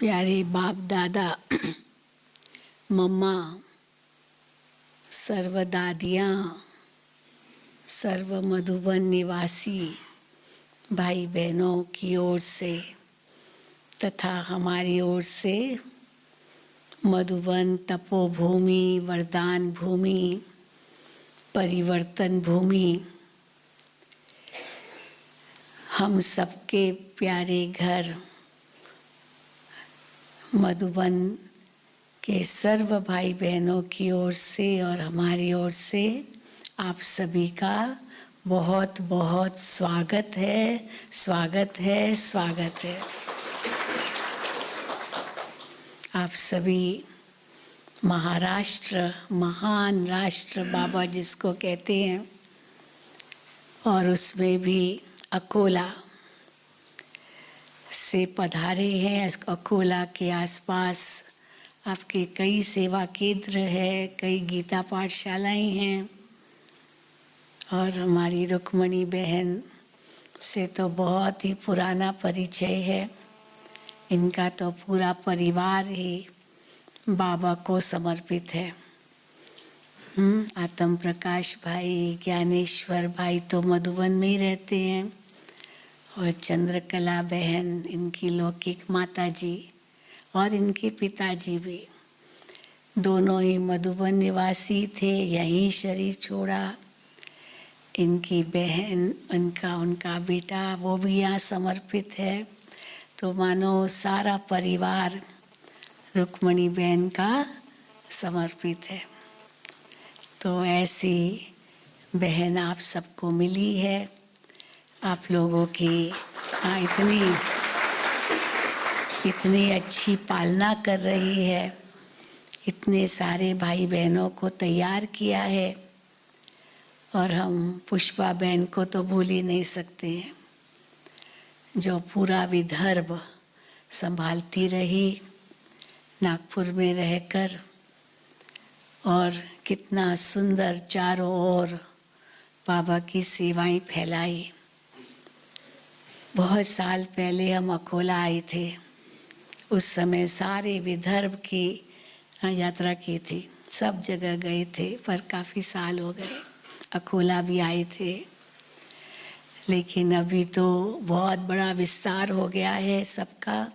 प्यारे बाप दादा, मम्मा, सर्व दादियाँ, सर्व मधुबन निवासी भाई बहनों की ओर से तथा हमारी ओर से मधुबन तपोभूमि, वरदान भूमि, परिवर्तन भूमि, हम सबके प्यारे घर मधुबन के सर्व भाई बहनों की ओर से और हमारी ओर से आप सभी का बहुत बहुत स्वागत है, स्वागत है, स्वागत है। आप सभी महाराष्ट्र, महान राष्ट्र बाबा जिसको कहते हैं, और उसमें भी अकोला से पधारे हैं। अकोला के आसपास आपके कई सेवा केंद्र है, कई गीता पाठशालाएं हैं, और हमारी रुक्मणी बहन से तो बहुत ही पुराना परिचय है। इनका तो पूरा परिवार ही बाबा को समर्पित है। आत्म प्रकाश भाई, ज्ञानेश्वर भाई तो मधुबन में ही रहते हैं, और चंद्रकला बहन इनकी लौकिक माता जी और इनके पिताजी भी दोनों ही मधुबन निवासी थे, यहीं शरीर छोड़ा। इनकी बहन, उनका बेटा वो भी यहाँ समर्पित है। तो मानो सारा परिवार रुक्मणी बहन का समर्पित है। तो ऐसी बहन आप सबको मिली है। आप लोगों की इतनी अच्छी पालना कर रही है, इतने सारे भाई बहनों को तैयार किया है, और हम पुष्पा बहन को तो भूल ही नहीं सकते हैं, जो पूरा विदर्भ संभालती रही नागपुर में रहकर, और कितना सुंदर चारों ओर बाबा की सेवाएं फैलाई। बहुत साल पहले हम अकोला आए थे, उस समय सारे विदर्भ की यात्रा की थी, सब जगह गए थे, पर काफ़ी साल हो गए। अकोला भी आए थे, लेकिन अभी तो बहुत बड़ा विस्तार हो गया है सबका।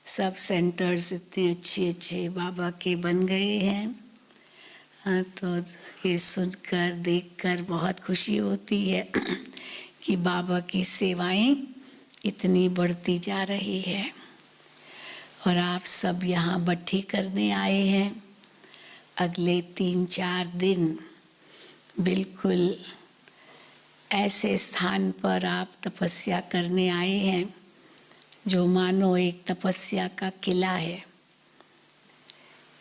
सब सेंटर्स इतने अच्छे अच्छे बाबा के बन गए हैं। तो ये सुनकर देखकर बहुत खुशी होती है कि बाबा की सेवाएं इतनी बढ़ती जा रही है। और आप सब यहाँ बट्ठी करने आए हैं। अगले 3-4 दिन बिल्कुल ऐसे स्थान पर आप तपस्या करने आए हैं जो मानो एक तपस्या का किला है।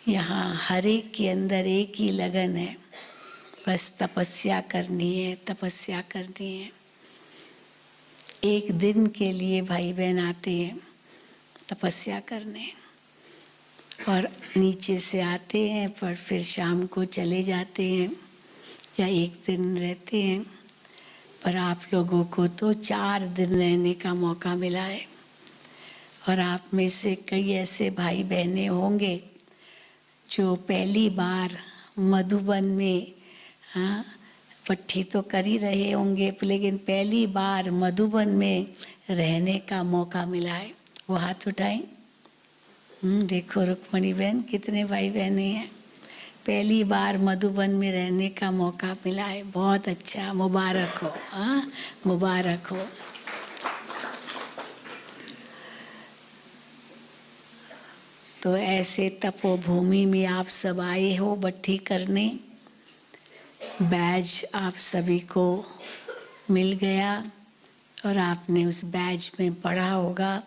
यहाँ हर एक के अंदर एक ही लगन है, बस तपस्या करनी है, तपस्या करनी है। एक दिन के लिए भाई बहन आते हैं तपस्या करने, और नीचे से आते हैं पर फिर शाम को चले जाते हैं या एक दिन रहते हैं। पर आप लोगों को तो 4 दिन रहने का मौका मिला है, और आप में से कई ऐसे भाई बहनें होंगे जो पहली बार मधुबन में, पट्टी तो कर ही रहे होंगे, लेकिन पहली बार मधुबन में रहने का मौका मिला है। वो हाथ उठाएं। देखो रुक्मणी बहन, कितने भाई बहने हैं, पहली बार मधुबन में रहने का मौका मिला है। बहुत अच्छा, मुबारक हो, मुबारक हो। तो ऐसे तपोभूमि में आप सब आए हो बट्ठी करने। बैज आप सभी को मिल गया, और आपने उस बैज में पढ़ा होगा,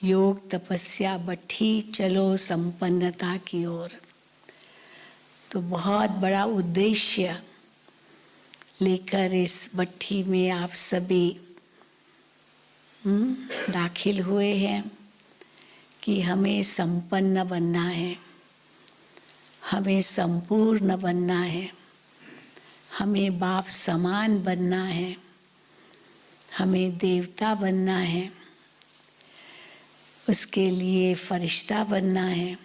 योग तपस्या बट्ठी चलो संपन्नता की ओर। तो बहुत बड़ा उद्देश्य लेकर इस बट्ठी में आप सभी दाखिल हुए हैं कि हमें संपन्न बनना है, हमें संपूर्ण बनना है, हमें बाप समान बनना है, हमें देवता बनना है। उसके लिए फरिश्ता बनना है,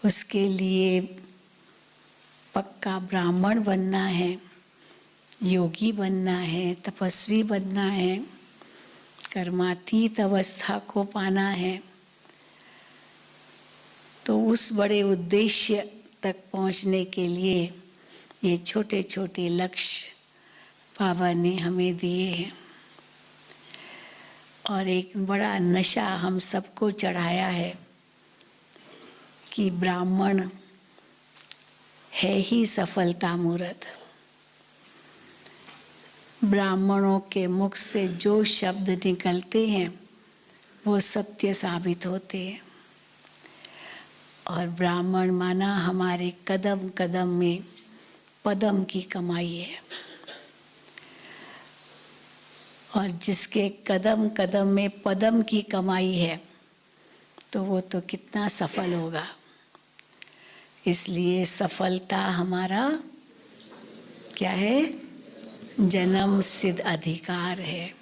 उसके लिए पक्का ब्राह्मण बनना है, योगी बनना है, तपस्वी बनना है, कर्मातीत अवस्था को पाना है। तो उस बड़े उद्देश्य तक पहुंचने के लिए ये छोटे छोटे लक्ष्य बाबा ने हमें दिए हैं। और एक बड़ा नशा हम सबको चढ़ाया है कि ब्राह्मण है ही सफलता मूर्त। ब्राह्मणों के मुख से जो शब्द निकलते हैं वो सत्य साबित होते हैं। और ब्राह्मण माना हमारे कदम कदम में पदम की कमाई है। और जिसके कदम कदम में पदम की कमाई है तो वो तो कितना सफल होगा। इसलिए सफलता हमारा क्या है? जन्म सिद्ध अधिकार है।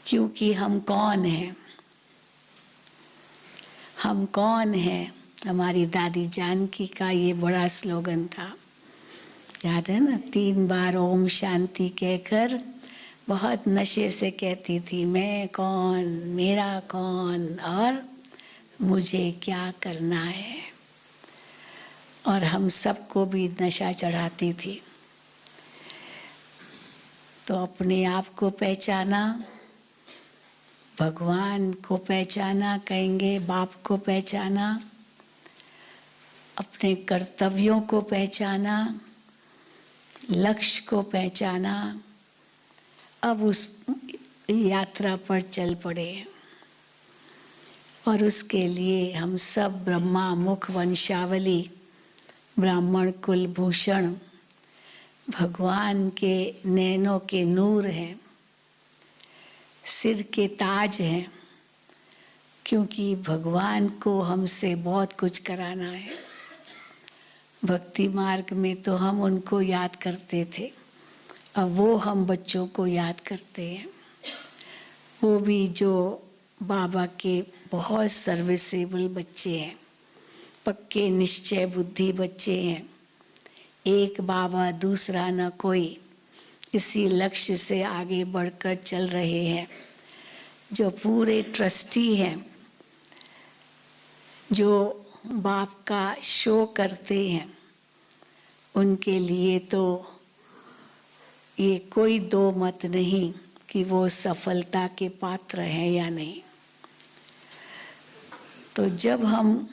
क्योंकि हम कौन हैं? हम कौन हैं? हमारी दादी जानकी का ये बड़ा स्लोगन था, याद है ना? 3 बार ओम शांति कहकर बहुत नशे से कहती थी, मैं कौन, मेरा कौन और मुझे क्या करना है। और हम सबको भी नशा चढ़ाती थी। तो अपने आप को पहचाना, भगवान को पहचाना, कहेंगे बाप को पहचाना, अपने कर्तव्यों को पहचाना, लक्ष्य को पहचाना। अब उस यात्रा पर चल पड़े। और उसके लिए हम सब ब्रह्मा मुख वंशावली, ब्राह्मण कुल भूषण, भगवान के नैनों के नूर हैं, सिर के ताज हैं। क्योंकि भगवान को हमसे बहुत कुछ कराना है। भक्ति मार्ग में तो हम उनको याद करते थे, अब वो हम बच्चों को याद करते हैं। वो भी जो बाबा के बहुत सर्विसेबल बच्चे हैं, पक्के निश्चय बुद्धि बच्चे हैं। एक बाबा दूसरा न कोई, इसी लक्ष्य से आगे बढ़कर चल रहे हैं। जो पूरे ट्रस्टी हैं, जो बाप का शो करते हैं, उनके लिए तो ये कोई दो मत नहीं कि वो सफलता के पात्र हैं या नहीं। तो जब हम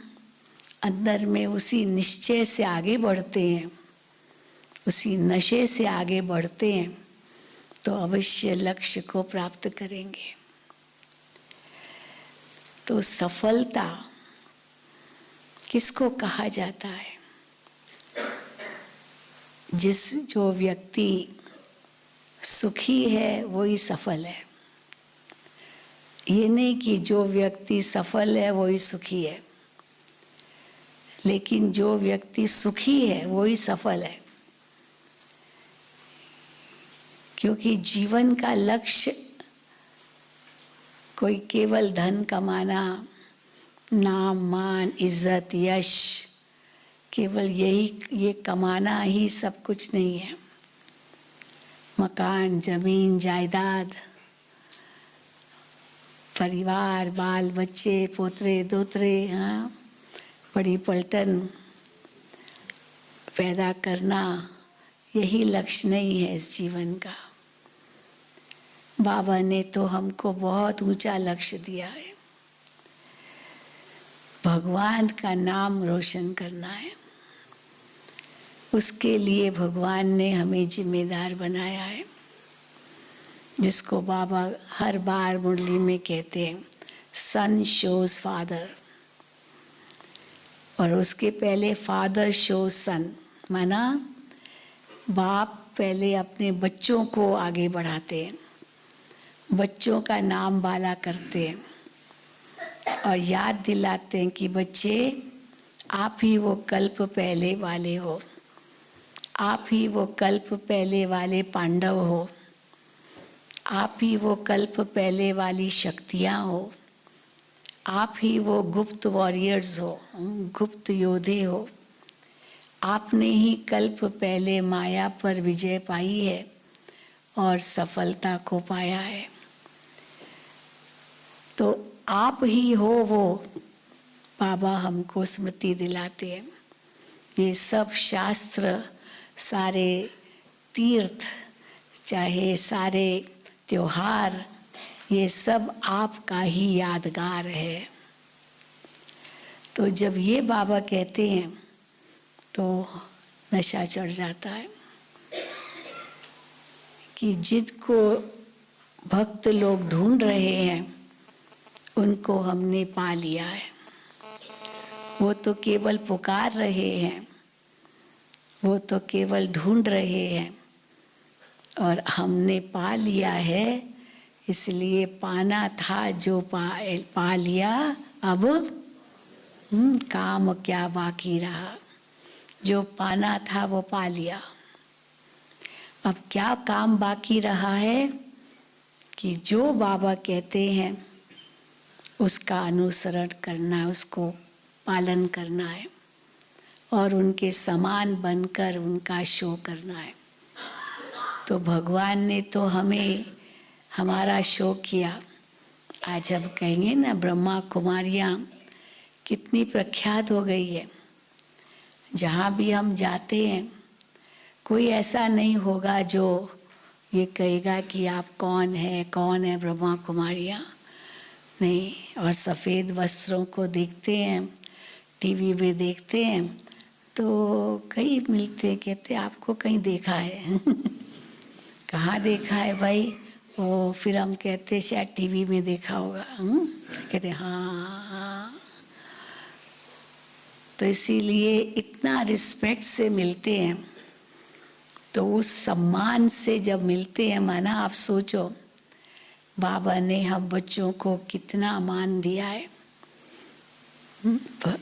अंदर में उसी निश्चय से आगे बढ़ते हैं, उसी नशे से आगे बढ़ते हैं, तो अवश्य लक्ष्य को प्राप्त करेंगे। तो सफलता किसको कहा जाता है? जो व्यक्ति सुखी है वही सफल है। ये नहीं कि जो व्यक्ति सफल है वही सुखी है, लेकिन जो व्यक्ति सुखी है वही सफल है। क्योंकि जीवन का लक्ष्य कोई केवल धन कमाना, नाम मान इज्जत यश, केवल ये कमाना ही सब कुछ नहीं है। मकान जमीन जायदाद, परिवार बाल बच्चे पोतरे दोतरे, हाँ, बड़ी पलटन पैदा करना, यही लक्ष्य नहीं है इस जीवन का। बाबा ने तो हमको बहुत ऊंचा लक्ष्य दिया है। भगवान का नाम रोशन करना है। उसके लिए भगवान ने हमें जिम्मेदार बनाया है, जिसको बाबा हर बार मुरली में कहते हैं, सन शोज फादर। और उसके पहले फादर शोज सन, माना बाप पहले अपने बच्चों को आगे बढ़ाते हैं, बच्चों का नाम बाला करते हैं और याद दिलाते हैं कि बच्चे आप ही वो कल्प पहले वाले हो, आप ही वो कल्प पहले वाले पांडव हो, आप ही वो कल्प पहले वाली शक्तियाँ हो, आप ही वो गुप्त वॉरियर्स हो, गुप्त योद्धे हो। आपने ही कल्प पहले माया पर विजय पाई है और सफलता को पाया है। तो आप ही हो वो बाबा हमको स्मृति दिलाते हैं। ये सब शास्त्र, सारे तीर्थ, चाहे सारे त्योहार, ये सब आपका ही यादगार है। तो जब ये बाबा कहते हैं तो नशा चढ़ जाता है कि जिनको भक्त लोग ढूंढ रहे हैं उनको हमने पा लिया है। वो तो केवल पुकार रहे हैं, वो तो केवल ढूंढ रहे हैं, और हमने पा लिया है। इसलिए पाना था जो पा लिया, अब काम क्या बाकी रहा। जो पाना था वो पा लिया, अब क्या काम बाकी रहा है कि जो बाबा कहते हैं उसका अनुसरण करना है, उसको पालन करना है और उनके समान बनकर उनका शो करना है। तो भगवान ने तो हमें हमारा शो किया। आज हम कहेंगे ना, ब्रह्मा कुमारियाँ कितनी प्रख्यात हो गई है। जहाँ भी हम जाते हैं कोई ऐसा नहीं होगा जो ये कहेगा कि आप कौन है ब्रह्मा कुमारियाँ। नहीं, और सफ़ेद वस्त्रों को देखते हैं, टीवी में देखते हैं तो कई मिलते हैं, कहते आपको कहीं देखा है कहाँ देखा है भाई? वो फिर हम कहते शायद टीवी में देखा होगा। कहते हाँ। तो इसीलिए इतना रिस्पेक्ट से मिलते हैं। तो उस सम्मान से जब मिलते हैं, माना आप सोचो बाबा ने हम बच्चों को कितना मान दिया है।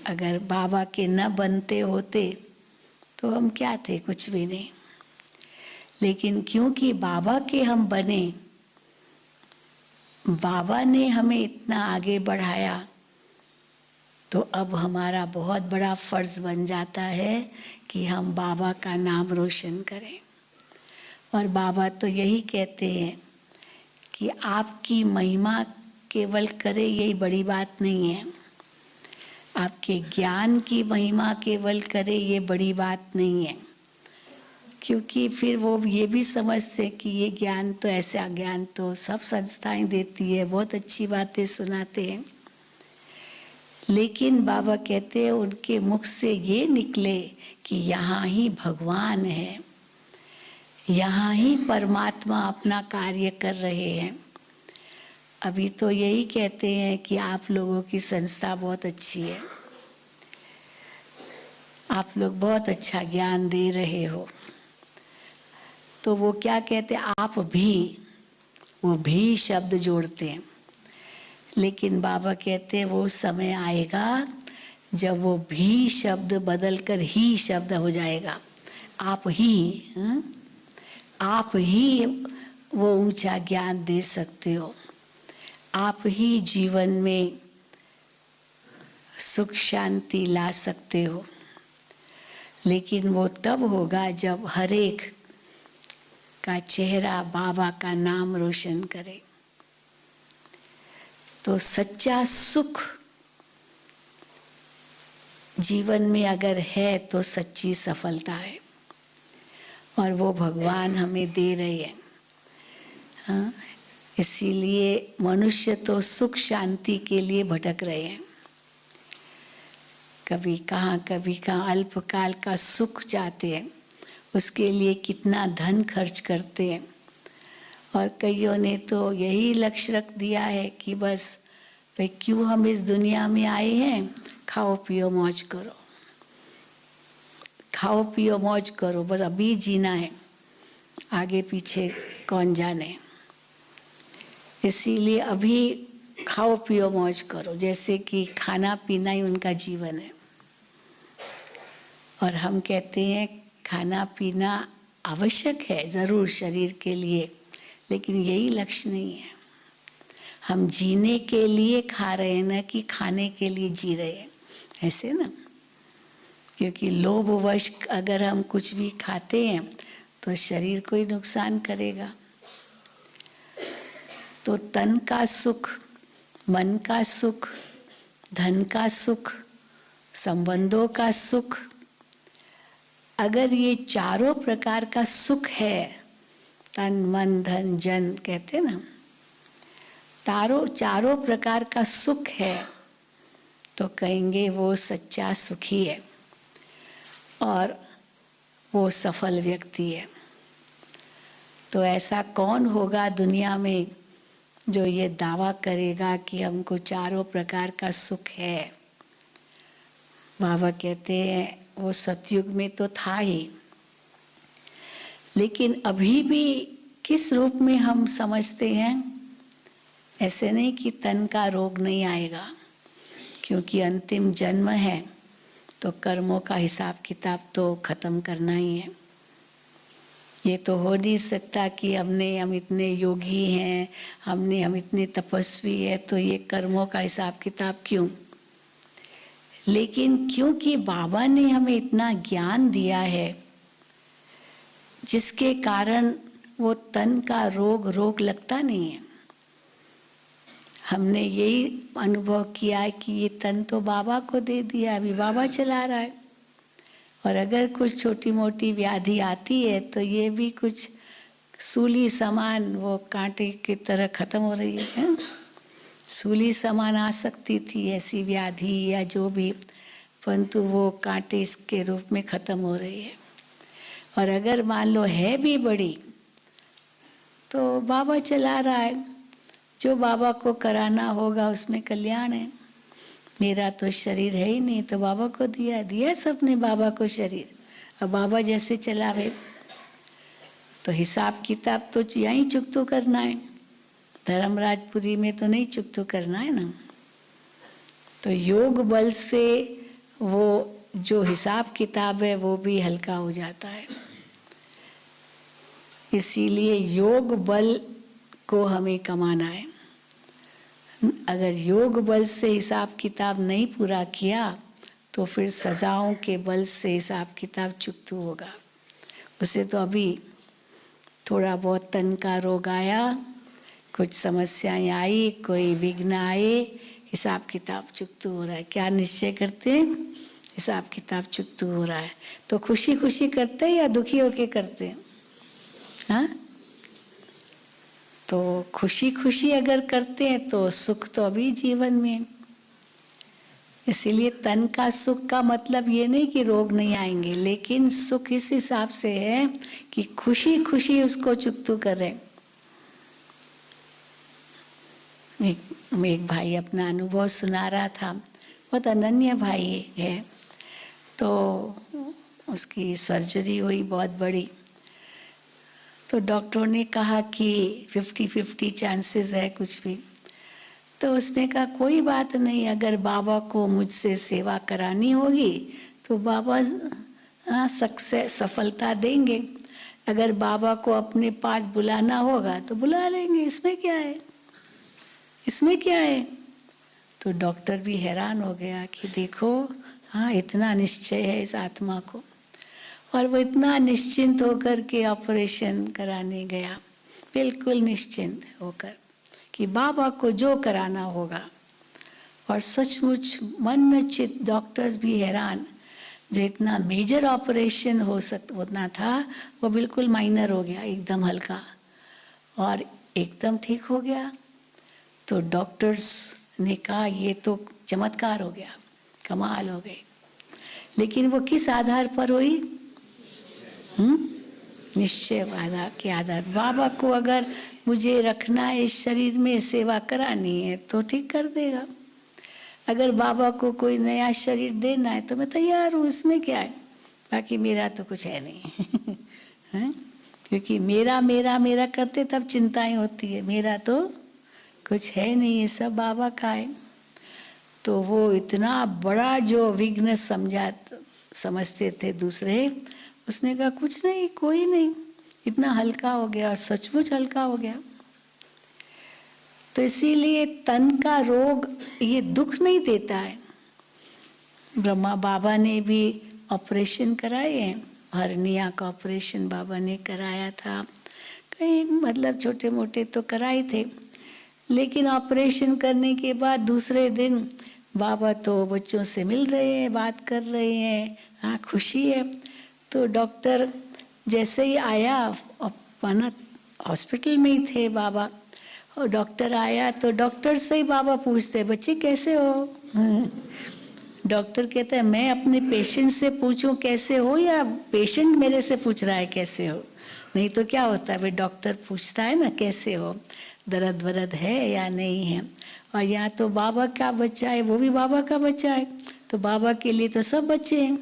अगर बाबा के न बनते होते तो हम क्या थे? कुछ भी नहीं। लेकिन क्योंकि बाबा के हम बने, बाबा ने हमें इतना आगे बढ़ाया, तो अब हमारा बहुत बड़ा फर्ज बन जाता है कि हम बाबा का नाम रोशन करें। और बाबा तो यही कहते हैं कि आपकी महिमा केवल करे यही बड़ी बात नहीं है, आपके ज्ञान की महिमा केवल करे ये बड़ी बात नहीं है। क्योंकि फिर वो ये भी समझते कि ये ज्ञान तो, ऐसा ज्ञान तो सब संस्थाएं देती है, बहुत अच्छी बातें सुनाते हैं। लेकिन बाबा कहते हैं उनके मुख से ये निकले कि यहाँ ही भगवान है, यहाँ ही परमात्मा अपना कार्य कर रहे हैं। अभी तो यही कहते हैं कि आप लोगों की संस्था बहुत अच्छी है, आप लोग बहुत अच्छा ज्ञान दे रहे हो। तो वो क्या कहते हैं, आप भी, वो भी शब्द जोड़ते हैं। लेकिन बाबा कहते हैं वो समय आएगा जब वो भी शब्द बदल कर ही शब्द हो जाएगा। आप ही वो ऊंचा ज्ञान दे सकते हो, आप ही जीवन में सुख शांति ला सकते हो। लेकिन वो तब होगा जब हर एक का चेहरा बाबा का नाम रोशन करे। तो सच्चा सुख जीवन में अगर है तो सच्ची सफलता है, और वो भगवान हमें दे रहे हैं। हाँ, इसीलिए मनुष्य तो सुख शांति के लिए भटक रहे हैं। कभी कहाँ अल्पकाल का सुख चाहते हैं, उसके लिए कितना धन खर्च करते हैं। और कईयों ने तो यही लक्ष्य रख दिया है कि बस भाई क्यों हम इस दुनिया में आए हैं, खाओ पियो मौज करो, खाओ पियो मौज करो, बस अभी जीना है, आगे पीछे कौन जाने। इसीलिए अभी खाओ पियो मौज करो, जैसे कि खाना पीना ही उनका जीवन है। और हम कहते हैं खाना पीना आवश्यक है ज़रूर शरीर के लिए, लेकिन यही लक्ष्य नहीं है। हम जीने के लिए खा रहे हैं, न कि खाने के लिए जी रहे हैं, ऐसे ना। क्योंकि लोभवश अगर हम कुछ भी खाते हैं तो शरीर को ही नुकसान करेगा। तो तन का सुख, मन का सुख, धन का सुख, संबंधों का सुख, अगर ये चारों प्रकार का सुख है, तन मन धन जन कहते ना, चारों प्रकार का सुख है, तो कहेंगे वो सच्चा सुखी है और वो सफल व्यक्ति है। तो ऐसा कौन होगा दुनिया में जो ये दावा करेगा कि हमको चारों प्रकार का सुख है? बाबा कहते हैं वो सतयुग में तो था ही, लेकिन अभी भी किस रूप में हम समझते हैं? ऐसे नहीं कि तन का रोग नहीं आएगा, क्योंकि अंतिम जन्म है तो कर्मों का हिसाब किताब तो खत्म करना ही है। ये तो हो नहीं सकता कि हम इतने योगी हैं, हम इतने तपस्वी हैं, तो ये कर्मों का हिसाब किताब क्यों? लेकिन क्योंकि बाबा ने हमें इतना ज्ञान दिया है, जिसके कारण वो तन का रोग लगता नहीं है। हमने यही अनुभव किया है कि ये तन तो बाबा को दे दिया, अभी बाबा चला रहा है। और अगर कुछ छोटी मोटी व्याधि आती है तो ये भी कुछ सूली समान वो कांटे की तरह खत्म हो रही है। सूली समान आ सकती थी ऐसी व्याधि या जो भी, परंतु वो कांटे इसके रूप में खत्म हो रही है। और अगर मान लो है भी बड़ी तो बाबा चला रहा है, जो बाबा को कराना होगा उसमें कल्याण है। मेरा तो शरीर है ही नहीं, तो बाबा को दिया सबने बाबा को शरीर, अब बाबा जैसे चलावे। तो हिसाब किताब तो यहीं चुकतो करना है, धर्मराजपुरी में तो नहीं चुकतो करना है ना। तो योग बल से वो जो हिसाब किताब है वो भी हल्का हो जाता है। इसीलिए योग बल को हमें कमाना है। अगर योग बल से हिसाब किताब नहीं पूरा किया तो फिर सजाओं के बल से हिसाब किताब चुकतू होगा। उसे तो अभी थोड़ा बहुत तन का रोग आया, कुछ समस्याएं आई, कोई विघ्न आए, हिसाब किताब चुकतू हो रहा है। क्या निश्चय करते हैं? हिसाब किताब चुकतू हो रहा है। तो खुशी खुशी करते हैं या दुखी होके करते हैं? हाँ, तो खुशी खुशी अगर करते हैं तो सुख तो अभी जीवन में। इसीलिए तन का सुख का मतलब ये नहीं कि रोग नहीं आएंगे, लेकिन सुख इस हिसाब से है कि खुशी खुशी उसको चुकतू करें। एक भाई अपना अनुभव सुना रहा था, बहुत अनन्य भाई है। तो उसकी सर्जरी हुई बहुत बड़ी, तो डॉक्टर ने कहा कि 50-50 चांसेस है कुछ भी। तो उसने कहा कोई बात नहीं, अगर बाबा को मुझसे सेवा करानी होगी तो बाबा सक्सेस सफलता देंगे। अगर बाबा को अपने पास बुलाना होगा तो बुला लेंगे, इसमें क्या है, इसमें क्या है। तो डॉक्टर भी हैरान हो गया कि देखो, हाँ इतना निश्चय है इस आत्मा को। और वो इतना निश्चिंत होकर के ऑपरेशन कराने गया, बिल्कुल निश्चिंत होकर कि बाबा को जो कराना होगा। और सचमुच मन चित डॉक्टर्स भी हैरान, जो इतना मेजर ऑपरेशन होना था वो बिल्कुल माइनर हो गया, एकदम हल्का, और एकदम ठीक हो गया। तो डॉक्टर्स ने कहा ये तो चमत्कार हो गया, कमाल हो गई। लेकिन वो किस आधार पर हुई? निश्चय वादा के आधार। बाबा को अगर मुझे रखना है इस शरीर में, सेवा करानी है तो ठीक कर देगा। अगर बाबा को कोई नया शरीर देना है तो मैं तैयार हूँ, इसमें क्या है। बाकी मेरा तो कुछ है नहीं है? क्योंकि मेरा मेरा मेरा करते तब चिंताएं होती है, मेरा तो कुछ है नहीं, ये सब बाबा का है। तो वो इतना बड़ा जो विघ्न समझते थे दूसरे, उसने कहा कुछ नहीं, कोई नहीं, इतना हल्का हो गया, और सचमुच हल्का हो गया। तो इसीलिए तन का रोग ये दुख नहीं देता है। ब्रह्मा बाबा ने भी ऑपरेशन कराए हैं, हर्निया का ऑपरेशन बाबा ने कराया था, कई मतलब छोटे मोटे तो कराए थे। लेकिन ऑपरेशन करने के बाद दूसरे दिन बाबा तो बच्चों से मिल रहे हैं, बात कर रहे हैं, हाँ खुशी है। तो डॉक्टर जैसे ही आया, अपना हॉस्पिटल में ही थे बाबा, और डॉक्टर आया तो डॉक्टर से ही बाबा पूछते, बच्चे कैसे हो? डॉक्टर कहता है मैं अपने पेशेंट से पूछूं कैसे हो, या पेशेंट मेरे से पूछ रहा है कैसे हो? नहीं तो क्या होता है भाई, डॉक्टर पूछता है ना कैसे हो, दर्द वरद है या नहीं है। और यहाँ तो बाबा का बच्चा है, वो भी बाबा का बच्चा है, तो बाबा के लिए तो सब बच्चे हैं।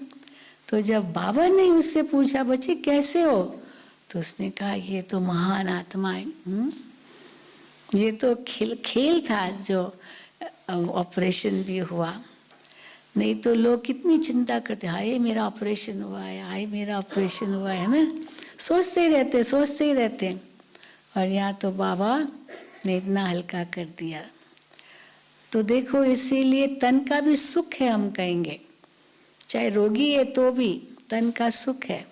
तो जब बाबा ने उससे पूछा बच्चे कैसे हो, तो उसने कहा ये तो महान आत्मा है। ये तो खेल था जो ऑपरेशन भी हुआ। नहीं तो लोग कितनी चिंता करते, हाय मेरा ऑपरेशन हुआ है, हाय मेरा ऑपरेशन हुआ है ना, सोचते ही रहते। और यहाँ तो बाबा ने इतना हल्का कर दिया। तो देखो, इसीलिए तन का भी सुख है, हम कहेंगे चाहे रोगी है तो भी तन का सुख है,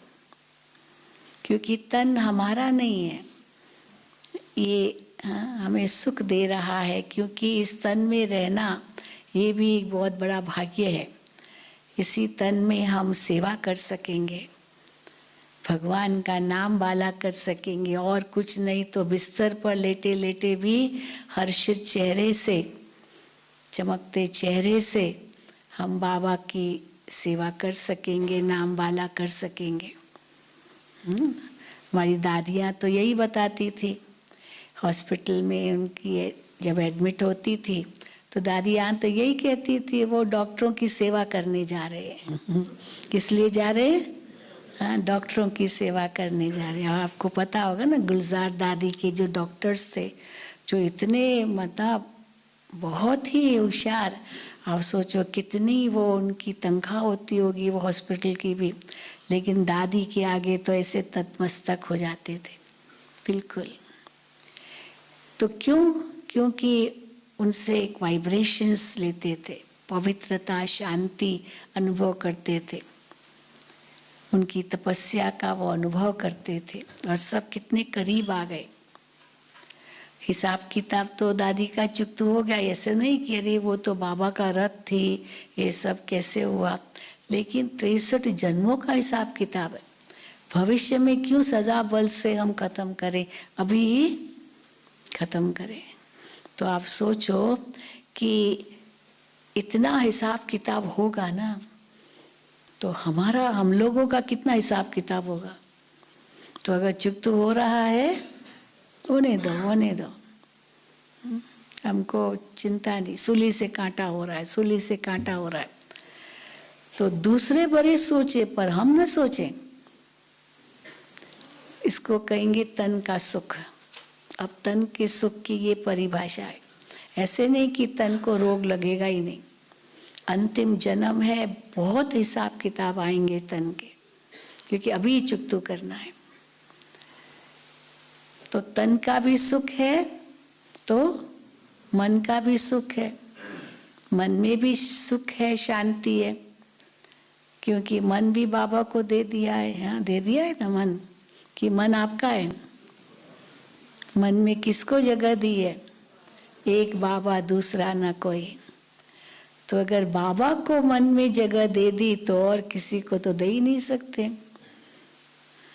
क्योंकि तन हमारा नहीं है, ये हमें सुख दे रहा है। क्योंकि इस तन में रहना ये भी एक बहुत बड़ा भाग्य है। इसी तन में हम सेवा कर सकेंगे, भगवान का नाम बाला कर सकेंगे, और कुछ नहीं तो बिस्तर पर लेटे लेटे भी हर्षित चेहरे से, चमकते चेहरे से हम बाबा की सेवा कर सकेंगे, नाम बाला कर सकेंगे। हमारी दादियाँ तो यही बताती थी, हॉस्पिटल में उनकी जब एडमिट होती थी तो दादियाँ तो यही कहती थी, वो डॉक्टरों की सेवा करने जा रहे हैं। किस लिए जा रहे हैं? हाँ, डॉक्टरों की सेवा करने जा रहे हैं। और आपको पता होगा ना, गुलजार दादी के जो डॉक्टर्स थे, जो इतने मतलब बहुत ही होशियार, आप सोचो कितनी वो उनकी तनख्वाह होती होगी वो हॉस्पिटल की भी, लेकिन दादी के आगे तो ऐसे तत्मस्तक हो जाते थे बिल्कुल। तो क्योंकि उनसे एक वाइब्रेशंस लेते थे, पवित्रता शांति अनुभव करते थे, उनकी तपस्या का वो अनुभव करते थे, और सब कितने करीब आ गए। हिसाब किताब तो दादी का चुकता हो गया, ऐसे नहीं कि अरे वो तो बाबा का रथ थी, ये सब कैसे हुआ, लेकिन 63 जन्मों का हिसाब किताब है। भविष्य में क्यों सजा बल से हम खत्म करें, अभी ही खत्म करें। तो आप सोचो कि इतना हिसाब किताब होगा ना, तो हम लोगों का कितना हिसाब किताब होगा। तो अगर चुक्त हो रहा है, होने दो, हमको चिंता नहीं। सूली से कांटा हो रहा है, तो दूसरे बड़े सोचे पर हम न सोचें, इसको कहेंगे तन का सुख। अब तन के सुख की ये परिभाषा है, ऐसे नहीं कि तन को रोग लगेगा ही नहीं, अंतिम जन्म है, बहुत हिसाब किताब आएंगे तन के, क्योंकि अभी चुकतू करना है। तो तन का भी सुख है तो मन का भी सुख है, मन में भी सुख है, शांति है, क्योंकि मन भी बाबा को दे दिया है। हाँ, दे दिया है ना मन, कि मन आपका है। मन में किसको जगह दी है? एक बाबा, दूसरा न कोई। तो अगर बाबा को मन में जगह दे दी तो और किसी को तो दे ही नहीं सकते।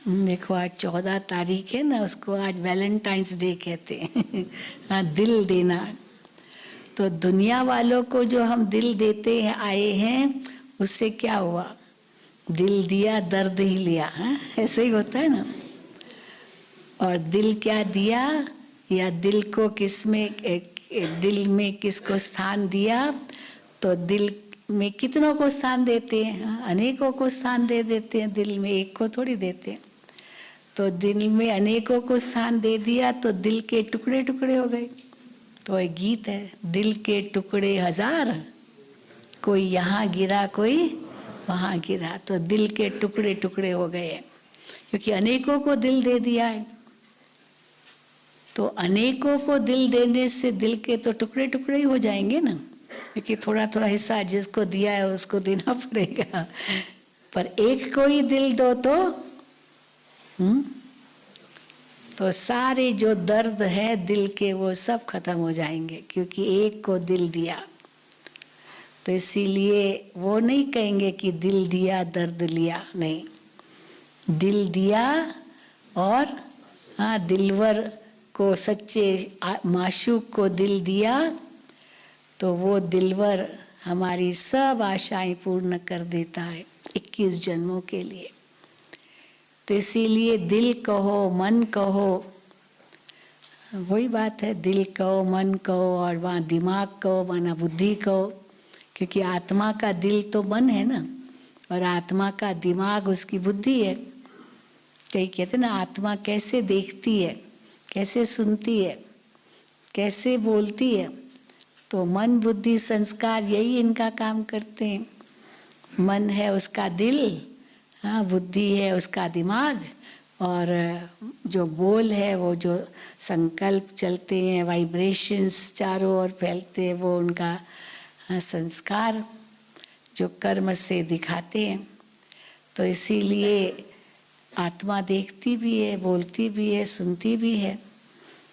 देखो आज 14 तारीख है ना, उसको आज वैलेंटाइंस डे कहते हैं। हाँ, दिल देना। तो दुनिया वालों को जो हम दिल देते हैं आए हैं, उससे क्या हुआ? दिल दिया, दर्द ही लिया। हाँ, ऐसे ही होता है ना। और दिल क्या दिया, या दिल को दिल में किसको स्थान दिया? तो दिल में कितनों को स्थान देते हैं? अनेकों को स्थान दे देते हैं, दिल में एक को थोड़ी देते हैं। तो दिल में अनेकों को स्थान दे दिया तो दिल के टुकड़े टुकड़े हो गए। तो एक गीत है, दिल के टुकड़े हजार, कोई यहाँ गिरा कोई वहाँ गिरा। तो दिल के टुकड़े टुकड़े हो गए, क्योंकि अनेकों को दिल दे दिया है। तो अनेकों को दिल देने से दिल के तो टुकड़े टुकड़े ही हो जाएंगे ना, क्योंकि थोड़ा थोड़ा हिस्सा जिसको दिया है उसको देना पड़ेगा। पर एक को ही दिल दो तो सारे जो दर्द है दिल के वो सब खत्म हो जाएंगे, क्योंकि एक को दिल दिया। तो इसीलिए वो नहीं कहेंगे कि दिल दिया दर्द लिया, नहीं, दिल दिया और हाँ, दिलवर को, सच्चे माशूक को दिल दिया तो वो दिलवर हमारी सब आशाएं पूर्ण कर देता है 21 जन्मों के लिए। तो इसीलिए दिल कहो मन कहो, वही बात है, दिल कहो मन कहो और वहाँ दिमाग कहो माना बुद्धि कहो, क्योंकि आत्मा का दिल तो मन है ना, और आत्मा का दिमाग उसकी बुद्धि है। कई कहते ना आत्मा कैसे देखती है, कैसे सुनती है, कैसे बोलती है, तो मन बुद्धि संस्कार यही इनका काम करते हैं। मन है उसका दिल, हाँ, बुद्धि है उसका दिमाग, और जो बोल है वो जो संकल्प चलते हैं, वाइब्रेशंस चारों ओर फैलते हैं, वो उनका संस्कार जो कर्म से दिखाते हैं। तो इसीलिए आत्मा देखती भी है, बोलती भी है, सुनती भी है।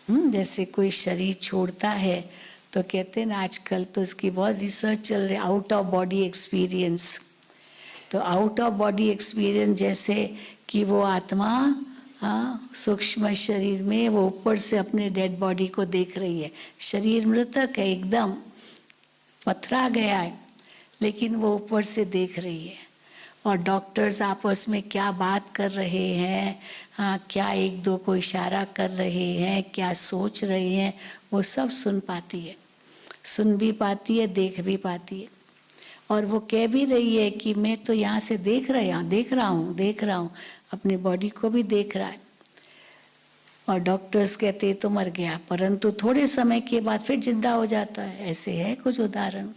जैसे कोई शरीर छोड़ता है तो कहते हैं ना, आजकल तो इसकी बहुत रिसर्च चल रही है, आउट ऑफ बॉडी एक्सपीरियंस। तो आउट ऑफ बॉडी एक्सपीरियंस जैसे कि वो आत्मा सूक्ष्म शरीर में वो ऊपर से अपने डेड बॉडी को देख रही है। शरीर मृतक है, एकदम पथरा गया है, लेकिन वो ऊपर से देख रही है। और डॉक्टर्स आपस में क्या बात कर रहे हैं, हाँ, क्या एक दो को इशारा कर रहे हैं, क्या सोच रहे हैं, वो सब सुन पाती है, सुन भी पाती है, देख भी पाती है। और वो कह भी रही है कि मैं तो यहाँ से देख रहा हूँ, अपनी बॉडी को भी देख रहा है। और डॉक्टर्स कहते तो मर गया, परंतु थोड़े समय के बाद फिर जिंदा हो जाता है। ऐसे है कुछ उदाहरण।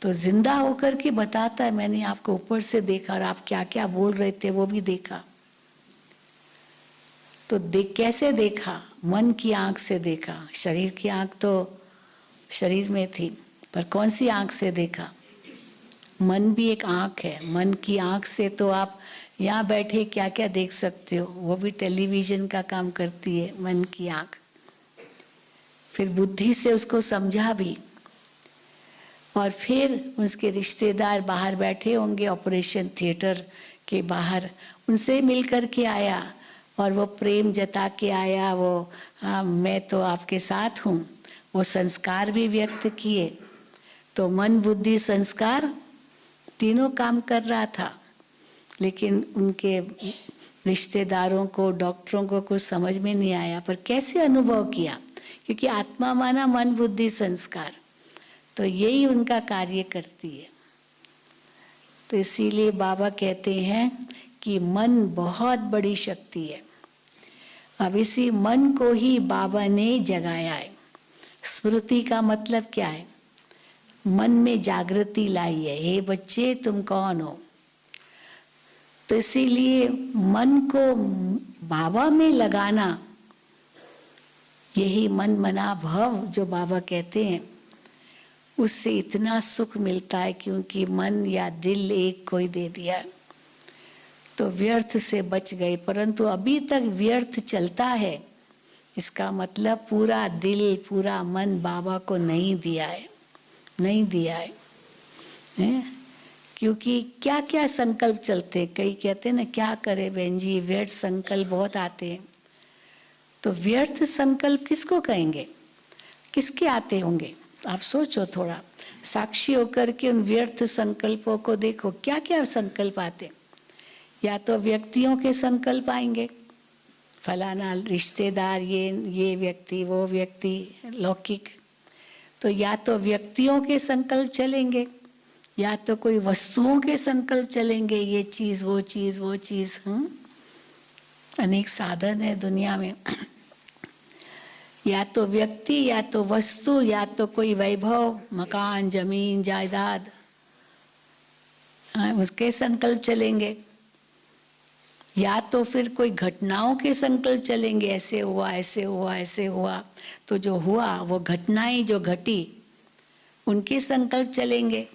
तो जिंदा होकर के बताता है, मैंने आपको ऊपर से देखा और आप क्या क्या बोल रहे थे वो भी देखा। तो कैसे देखा? मन की आंख से देखा। शरीर की आंख तो शरीर में थी, पर कौन सी आंख से देखा? मन भी एक आंख है। मन की आंख से तो आप यहाँ बैठे क्या क्या देख सकते हो, वो भी टेलीविजन का काम करती है मन की आंख। फिर बुद्धि से उसको समझा भी, और फिर उसके रिश्तेदार बाहर बैठे होंगे ऑपरेशन थिएटर के बाहर, उनसे मिल कर के आया और वो प्रेम जता के आया, वो हाँ मैं तो आपके साथ हूँ, वो संस्कार भी व्यक्त किए। तो मन बुद्धि संस्कार तीनों काम कर रहा था, लेकिन उनके रिश्तेदारों को, डॉक्टरों को कुछ समझ में नहीं आया। पर कैसे अनुभव किया? क्योंकि आत्मा माना मन बुद्धि संस्कार, तो यही उनका कार्य करती है। तो इसीलिए बाबा कहते हैं कि मन बहुत बड़ी शक्ति है। अब इसी मन को ही बाबा ने जगाया है। स्मृति का मतलब क्या है? मन में जागृति लाई है, हे बच्चे तुम कौन हो। तो इसीलिए मन को बाबा में लगाना, यही मन मना भव जो बाबा कहते हैं, उससे इतना सुख मिलता है, क्योंकि मन या दिल एक को ही दे दिया तो व्यर्थ से बच गए। परंतु अभी तक व्यर्थ चलता है, इसका मतलब पूरा दिल पूरा मन बाबा को नहीं दिया है, नहीं दिया है? क्योंकि क्या क्या संकल्प चलते, कई कहते हैं ना क्या करे बहन जी, व्यर्थ संकल्प बहुत आते हैं। तो व्यर्थ संकल्प किसको कहेंगे, किसके आते होंगे? आप सोचो थोड़ा, साक्षी होकर के उन व्यर्थ संकल्पों को देखो, क्या क्या संकल्प आते। या तो व्यक्तियों के संकल्प आएंगे, फलाना रिश्तेदार, ये व्यक्ति, वो व्यक्ति, लौकिक। तो या तो व्यक्तियों के संकल्प चलेंगे, या तो कोई वस्तुओं के संकल्प चलेंगे, ये चीज वो चीज वो चीज। अनेक साधन है दुनिया में। या तो व्यक्ति, या तो वस्तु, या तो कोई वैभव, मकान, जमीन, जायदाद, उसके संकल्प चलेंगे। या तो फिर कोई घटनाओं के संकल्प चलेंगे, ऐसे हुआ ऐसे हुआ ऐसे हुआ, तो जो हुआ वो घटनाएं जो घटी उनके संकल्प चलेंगे,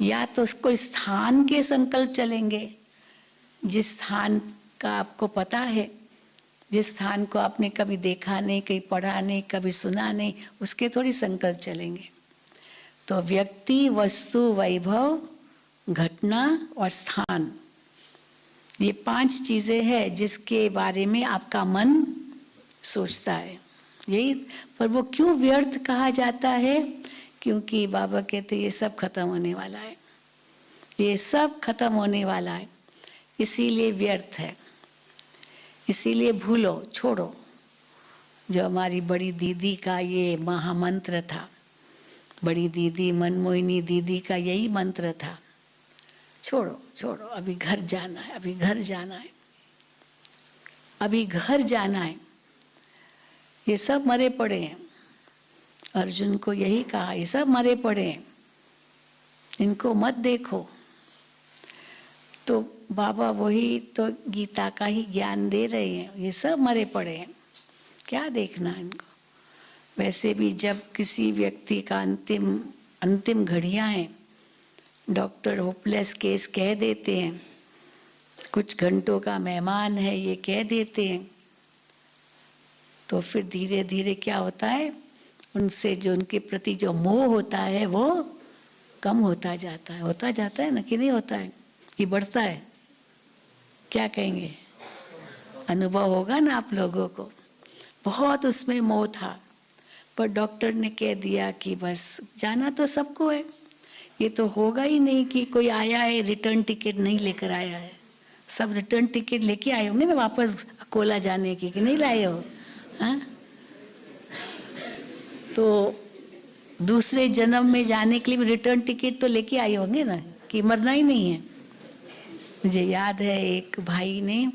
या तो कोई स्थान के संकल्प चलेंगे, जिस स्थान का आपको पता है, जिस स्थान को आपने कभी देखा नहीं, कहीं पढ़ा नहीं, कभी सुना नहीं, उसके थोड़ी संकल्प चलेंगे। तो व्यक्ति, वस्तु, वैभव, घटना और स्थान, ये 5 चीजें हैं जिसके बारे में आपका मन सोचता है। यही, पर वो क्यों व्यर्थ कहा जाता है? क्योंकि बाबा कहते ये सब खत्म होने वाला है, ये सब खत्म होने वाला है, इसीलिए व्यर्थ है, इसीलिए भूलो, छोड़ो। जो हमारी बड़ी दीदी का ये महामंत्र था, बड़ी दीदी मनमोहिनी दीदी का यही मंत्र था, छोड़ो छोड़ो, अभी घर जाना है, अभी घर जाना है, अभी घर जाना है। ये सब मरे पड़े हैं, अर्जुन को यही कहा, ये सब मरे पड़े हैं, इनको मत देखो। तो बाबा वही तो गीता का ही ज्ञान दे रहे हैं, ये सब मरे पड़े हैं, क्या देखना इनको। वैसे भी जब किसी व्यक्ति का अंतिम घड़ियां हैं, डॉक्टर होपलेस केस कह देते हैं, कुछ घंटों का मेहमान है ये कह देते हैं, तो फिर धीरे धीरे क्या होता है, उनसे जो उनके प्रति जो मोह होता है वो कम होता जाता है ना, कि नहीं होता है, कि बढ़ता है? क्या कहेंगे? अनुभव होगा ना आप लोगों को। बहुत उसमें मोह था, पर डॉक्टर ने कह दिया कि बस जाना तो सबको है, ये तो होगा ही नहीं कि कोई आया है रिटर्न टिकट नहीं लेकर आया है। सब रिटर्न टिकट लेके आए होंगे ना वापस अकोला जाने की, कि नहीं लाए हो? हाँ, तो दूसरे जन्म में जाने के लिए रिटर्न टिकट तो लेके आए होंगे ना, कि मरना ही नहीं है। मुझे याद है एक भाई ने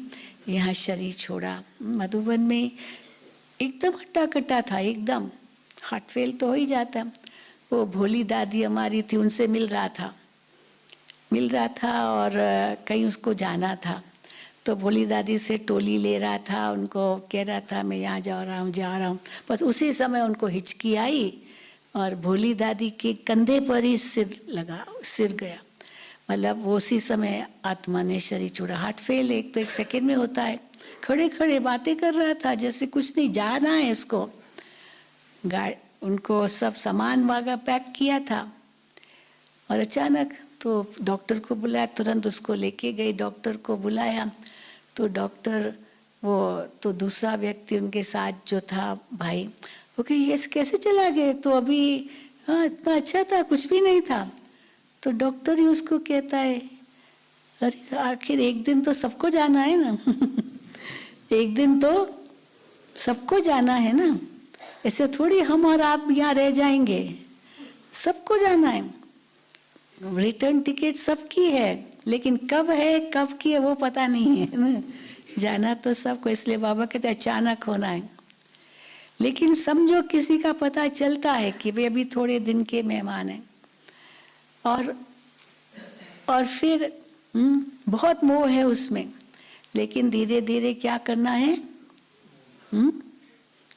यहाँ शरीर छोड़ा मधुबन में, एकदम हट्टा कट्टा था, एकदम हार्ट फेल तो हो ही जाता। वो भोली दादी हमारी थी, उनसे मिल रहा था और कहीं उसको जाना था, तो भोली दादी से टोली ले रहा था, उनको कह रहा था मैं यहाँ जा रहा हूँ। बस उसी समय उनको हिचकी आई और भोली दादी के कंधे पर ही सिर गया, मतलब उसी समय आत्मा ने शरीर छोड़ा। हार्ट फेल एक तो 1 सेकेंड में होता है। खड़े खड़े बातें कर रहा था जैसे कुछ नहीं, जाना है उसको। उनको सब सामान वागा पैक किया था और अचानक तो डॉक्टर को बुलाया, तुरंत उसको लेके गई, डॉक्टर को बुलाया तो डॉक्टर वो तो दूसरा व्यक्ति उनके साथ जो था भाई, वो कहे ये कैसे चला गए, तो अभी हाँ इतना अच्छा था, कुछ भी नहीं था। तो डॉक्टर ही उसको कहता है अरे आखिर एक दिन तो सबको जाना है ना एक दिन तो सबको जाना है ना, ऐसे थोड़ी हम और आप यहाँ रह जाएंगे, सबको जाना है। रिटर्न टिकट सबकी है, लेकिन कब है कब की है वो पता नहीं है ना, जाना तो सबको। इसलिए बाबा कहते अचानक होना है। लेकिन समझो किसी का पता चलता है कि वे अभी थोड़े दिन के मेहमान हैं और फिर बहुत मोह है उसमें, लेकिन धीरे धीरे क्या करना है,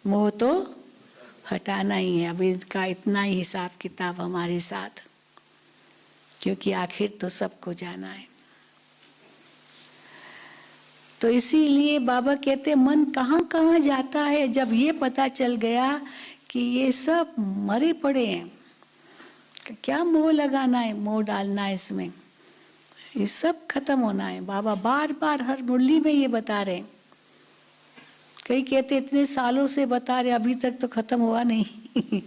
मोह तो हटाना ही है। अभी इसका इतना ही हिसाब किताब हमारे साथ, क्योंकि आखिर तो सबको जाना है। तो इसीलिए बाबा कहते मन कहाँ कहाँ जाता है। जब ये पता चल गया कि ये सब मरे पड़े हैं, क्या मोह लगाना है, मोह डालना है इसमें, ये सब खत्म होना है। बाबा बार बार हर मुरली में ये बता रहे हैं। कई कहते इतने सालों से बता रहे, अभी तक तो खत्म हुआ नहीं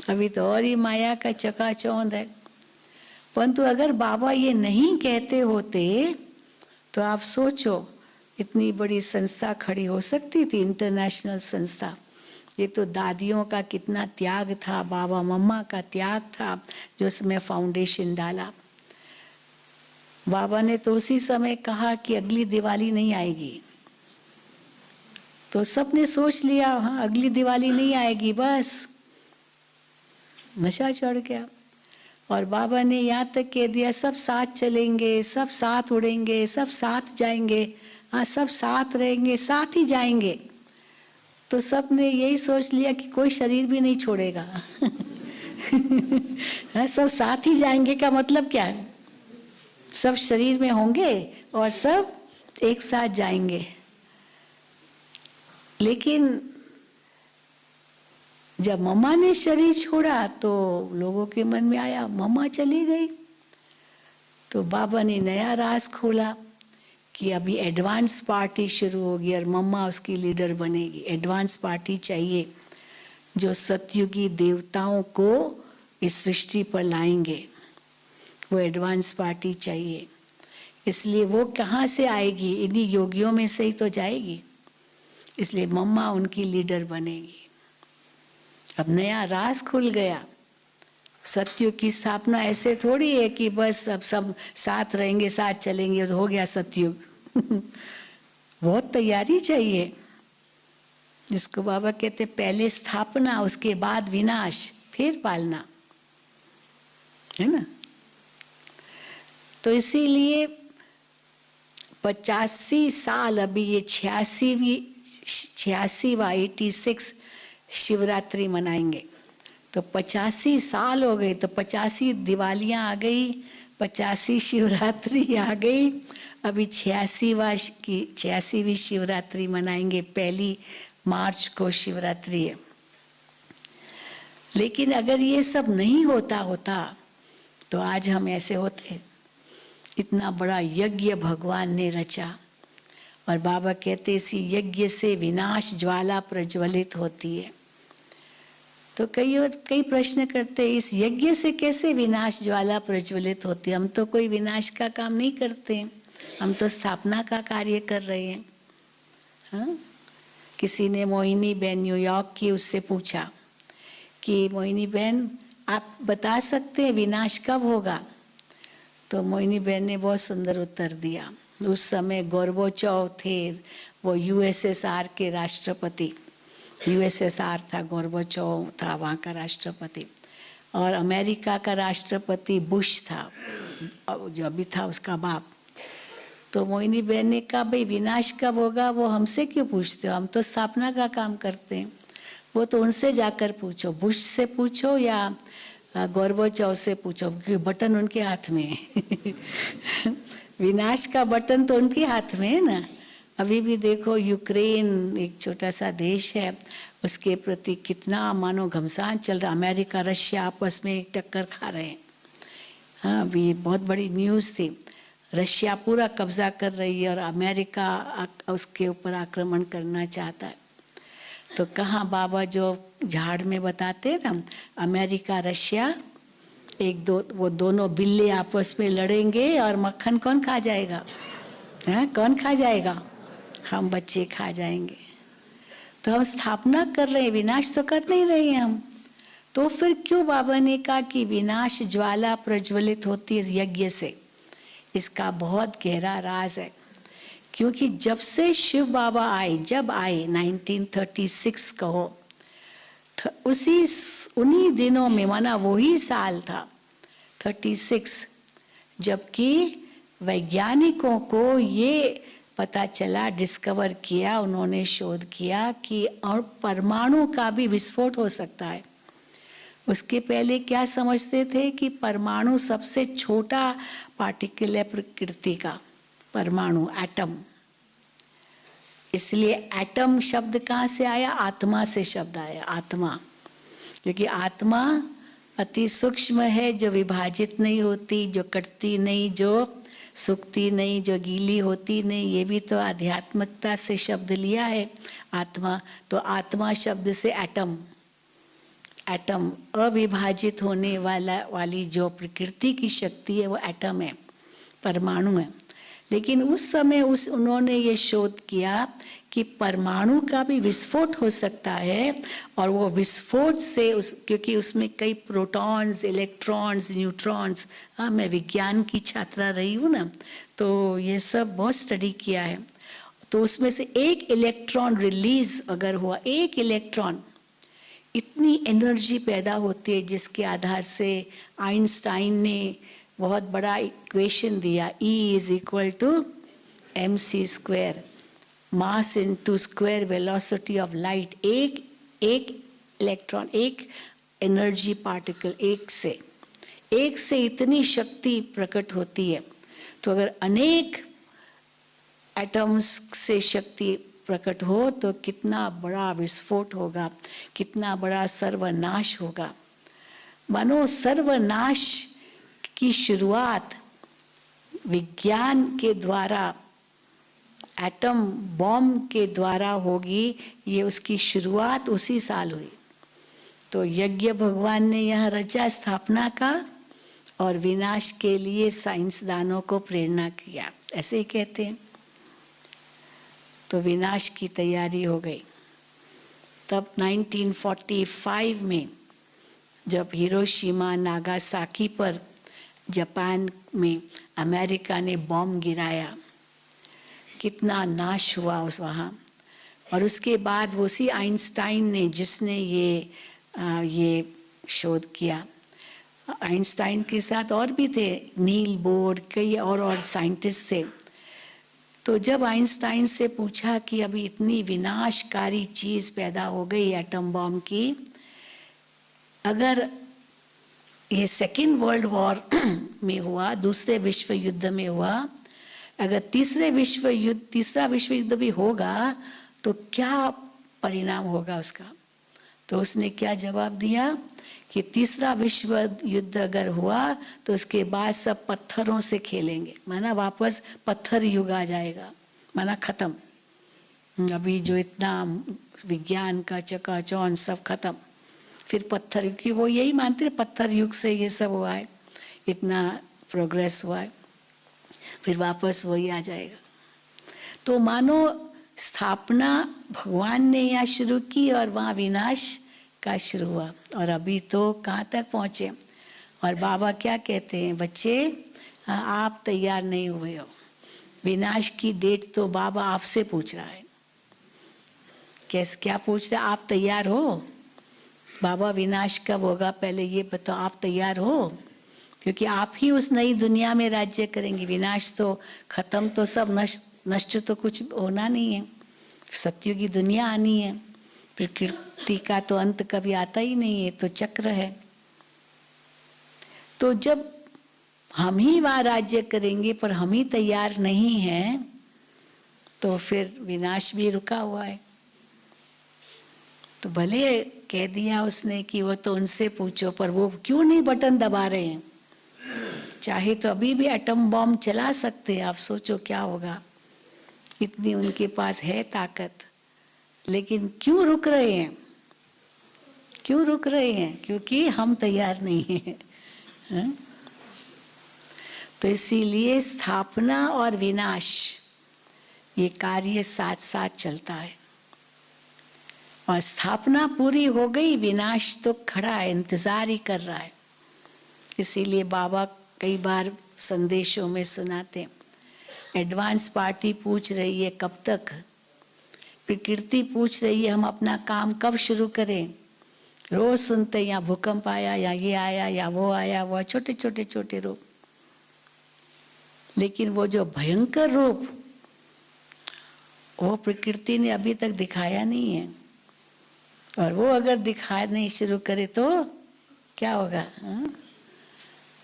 अभी तो और ही माया का चकाचौंध है। परंतु अगर बाबा ये नहीं कहते होते तो आप सोचो इतनी बड़ी संस्था खड़ी हो सकती थी, इंटरनेशनल संस्था। ये तो दादियों का कितना त्याग था, बाबा मम्मा का त्याग था जो उसमें फाउंडेशन डाला। बाबा ने तो उसी समय कहा कि अगली दिवाली नहीं आएगी, तो सबने सोच लिया हाँ अगली दिवाली नहीं आएगी, बस नशा चढ़ गया। और बाबा ने यहाँ तक कह दिया सब साथ चलेंगे, सब साथ उड़ेंगे, सब साथ जाएंगे, हाँ सब साथ रहेंगे, साथ ही जाएंगे। तो सब ने यही सोच लिया कि कोई शरीर भी नहीं छोड़ेगा। हाँ, सब साथ ही जाएंगे का मतलब क्या है? सब शरीर में होंगे और सब एक साथ जाएंगे। लेकिन जब मम्मा ने शरीर छोड़ा तो लोगों के मन में आया मम्मा चली गई। तो बाबा ने नया राज खोला कि अभी एडवांस पार्टी शुरू होगी और मम्मा उसकी लीडर बनेगी। एडवांस पार्टी चाहिए जो सतयुगी देवताओं को इस सृष्टि पर लाएंगे, वो एडवांस पार्टी चाहिए। इसलिए वो कहाँ से आएगी? इन्हीं योगियों में से ही तो जाएगी। इसलिए मम्मा उनकी लीडर बनेगी। अब नया राज खुल गया। सतयुग की स्थापना ऐसे थोड़ी है कि बस अब सब साथ रहेंगे, साथ चलेंगे, हो गया सतयुग। बहुत तैयारी चाहिए, जिसको बाबा कहते पहले स्थापना, उसके बाद विनाश, फिर पालना, है ना। तो इसीलिए 85 साल, अभी ये 86वां 86 शिवरात्रि मनाएंगे। तो 85 साल हो गए, तो 85 दिवालियां आ गई, 85 शिवरात्रि आ गई। अभी 86वीं शिवरात्रि मनाएंगे। 1 मार्च को शिवरात्रि है। लेकिन अगर ये सब नहीं होता तो आज हम ऐसे होते। इतना बड़ा यज्ञ भगवान ने रचा और बाबा कहते इसी यज्ञ से विनाश ज्वाला प्रज्वलित होती है। तो कई प्रश्न करते इस यज्ञ से कैसे विनाश ज्वाला प्रज्वलित होती है? हम तो कोई विनाश का काम नहीं करते, हम तो स्थापना का कार्य कर रहे हैं। हाँ? किसी ने मोहिनी बहन न्यूयॉर्क की, उससे पूछा कि मोहिनी बहन आप बता सकते हैं विनाश कब होगा? तो मोहिनी बहन ने बहुत सुंदर उत्तर दिया। उस समय गोर्बाचोव थे, वो यूएसएसआर के राष्ट्रपति। यूएसएसआर था, गोर्बाचोव था वहाँ का राष्ट्रपति, और अमेरिका का राष्ट्रपति बुश था, जो अभी था उसका बाप। तो मोहिनी बहन ने कहा भाई विनाश कब होगा वो हमसे क्यों पूछते हो? हम तो स्थापना का काम करते हैं। वो तो उनसे जाकर पूछो, बुश से पूछो या गोर्बाचोव से पूछो, क्योंकि बटन उनके हाथ में है। विनाश का बटन तो उनके हाथ में है ना। अभी भी देखो यूक्रेन एक छोटा सा देश है, उसके प्रति कितना मानो घमसान चल रहा। अमेरिका रशिया आपस में टक्कर खा रहे हैं। हाँ, अभी बहुत बड़ी न्यूज़ थी। रशिया पूरा कब्जा कर रही है और अमेरिका उसके ऊपर आक्रमण करना चाहता है। तो कहाँ बाबा जो झाड़ में बताते हैं ना, अमेरिका रशिया वो दोनों बिल्ली आपस में लड़ेंगे और मक्खन कौन खा जाएगा? हाँ, कौन खा जाएगा? हम बच्चे खा जाएंगे। तो हम स्थापना कर रहे हैं, विनाश तो कर नहीं रहे हैं हम। तो फिर क्यों बाबा ने कहा कि विनाश ज्वाला प्रज्वलित होती है यज्ञ से? इसका बहुत गहरा राज है। क्योंकि जब से शिव बाबा आए, जब आए 1936 कहो, उन्हीं दिनों में, माना वही साल था 36, जबकि वैज्ञानिकों को ये पता चला, डिस्कवर किया, उन्होंने शोध किया कि परमाणु का भी विस्फोट हो सकता है। उसके पहले क्या समझते थे कि परमाणु सबसे छोटा पार्टिकल है प्रकृति का, परमाणु, एटम। इसलिए एटम शब्द कहाँ से आया? आत्मा से शब्द आया, आत्मा। क्योंकि आत्मा अति सूक्ष्म है, जो विभाजित नहीं होती, जो कटती नहीं, जो सूखती नहीं, जो गीली होती नहीं। ये भी तो आध्यात्मिकता से शब्द लिया है आत्मा। तो आत्मा शब्द से एटम, एटम अविभाजित होने वाली जो प्रकृति की शक्ति है वो एटम है, परमाणु है। लेकिन उस समय उन्होंने ये शोध किया कि परमाणु का भी विस्फोट हो सकता है, और वो विस्फोट से क्योंकि उसमें कई प्रोटॉन्स, इलेक्ट्रॉन्स, न्यूट्रॉन्स, हाँ मैं विज्ञान की छात्रा रही हूँ ना, तो ये सब बहुत स्टडी किया है। तो उसमें से एक इलेक्ट्रॉन रिलीज अगर हुआ, एक इलेक्ट्रॉन इतनी एनर्जी पैदा होती है जिसके आधार से आइंस्टाइन ने बहुत बड़ा इक्वेशन दिया, E = mc², mass into square velocity of light. एक इलेक्ट्रॉन, एक एनर्जी पार्टिकल, एक से इतनी शक्ति प्रकट होती है। तो अगर अनेक एटम्स से शक्ति प्रकट हो तो कितना बड़ा विस्फोट होगा, कितना बड़ा सर्वनाश होगा। मानो सर्वनाश की शुरुआत विज्ञान के द्वारा, एटम बॉम्ब के द्वारा होगी, ये उसकी शुरुआत उसी साल हुई। तो यज्ञ भगवान ने यहाँ रचा स्थापना का और विनाश के लिए साइंसदानों को प्रेरणा किया, ऐसे ही कहते हैं। तो विनाश की तैयारी हो गई। तब 1945 में जब हिरोशिमा नागासाकी पर जापान में अमेरिका ने बॉम्ब गिराया, कितना नाश हुआ उस वहाँ। और उसके बाद वो उसी आइंस्टाइन ने, जिसने ये शोध किया, आइंस्टाइन के साथ और भी थे, नील बोर, कई और साइंटिस्ट थे। तो जब आइंस्टाइन से पूछा कि अभी इतनी विनाशकारी चीज़ पैदा हो गई एटम बॉम्ब की, अगर ये सेकेंड वर्ल्ड वॉर में हुआ, दूसरे विश्व युद्ध में हुआ, अगर तीसरा विश्व युद्ध भी होगा तो क्या परिणाम होगा उसका। तो उसने क्या जवाब दिया कि तीसरा विश्व युद्ध अगर हुआ तो उसके बाद सब पत्थरों से खेलेंगे, माना वापस पत्थर युग आ जाएगा, माना खत्म। अभी जो इतना विज्ञान का चकाचौंध सब खत्म, फिर पत्थर, क्योंकि वो यही मानते हैं पत्थर युग से ये सब हुआ है, इतना प्रोग्रेस हुआ है, फिर वापस वही आ जाएगा। तो मानो स्थापना भगवान ने यहाँ शुरू की और वहाँ विनाश का शुरू हुआ। और अभी तो कहाँ तक पहुँचे। और बाबा क्या कहते हैं, बच्चे आप तैयार नहीं हुए हो। विनाश की डेट तो बाबा आपसे पूछ रहा है। क्या पूछ रहा है, आप तैयार हो? बाबा विनाश कब होगा पहले ये बताओ, आप तैयार हो? क्योंकि आप ही उस नई दुनिया में राज्य करेंगे। विनाश तो खत्म, तो सब नष्ट तो कुछ होना नहीं है। सत्युग की दुनिया आनी है, प्रकृति का तो अंत कभी आता ही नहीं है, तो चक्र है। तो जब हम ही वहाँ राज्य करेंगे पर हम ही तैयार नहीं हैं, तो फिर विनाश भी रुका हुआ है। तो भले कह दिया उसने कि वो तो उनसे पूछो, पर वो क्यों नहीं बटन दबा रहे हैं? चाहे तो अभी भी एटम बॉम्ब चला सकते हैं। आप सोचो क्या होगा, इतनी उनके पास है ताकत, लेकिन क्यों रुक रहे हैं? क्यों रुक रहे हैं? क्योंकि हम तैयार नहीं हैं। तो इसीलिए स्थापना और विनाश ये कार्य साथ साथ चलता है। और स्थापना पूरी हो गई, विनाश तो खड़ा है, इंतजार ही कर रहा है। इसीलिए बाबा कई बार संदेशों में सुनाते, एडवांस पार्टी पूछ रही है कब तक, प्रकृति पूछ रही है हम अपना काम कब शुरू करें। रोज सुनते या भूकंप आया, या ये आया, या वो आया, वो छोटे छोटे छोटे रूप, लेकिन वो जो भयंकर रूप वो प्रकृति ने अभी तक दिखाया नहीं है। और वो अगर दिखाया नहीं शुरू करे तो क्या होगा?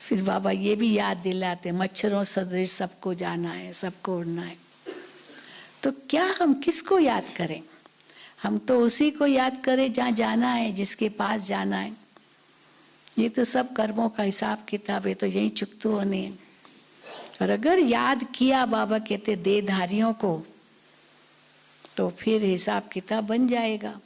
फिर बाबा ये भी याद दिलाते, मच्छरों सदृश सबको जाना है, सबको उड़ना है। तो क्या हम किसको याद करें? हम तो उसी को याद करें जहाँ जाना है, जिसके पास जाना है। ये तो सब कर्मों का हिसाब किताब है, तो यही चुकतू होने है। और अगर याद किया बाबा कहते देहधारियों को, तो फिर हिसाब किताब बन जाएगा।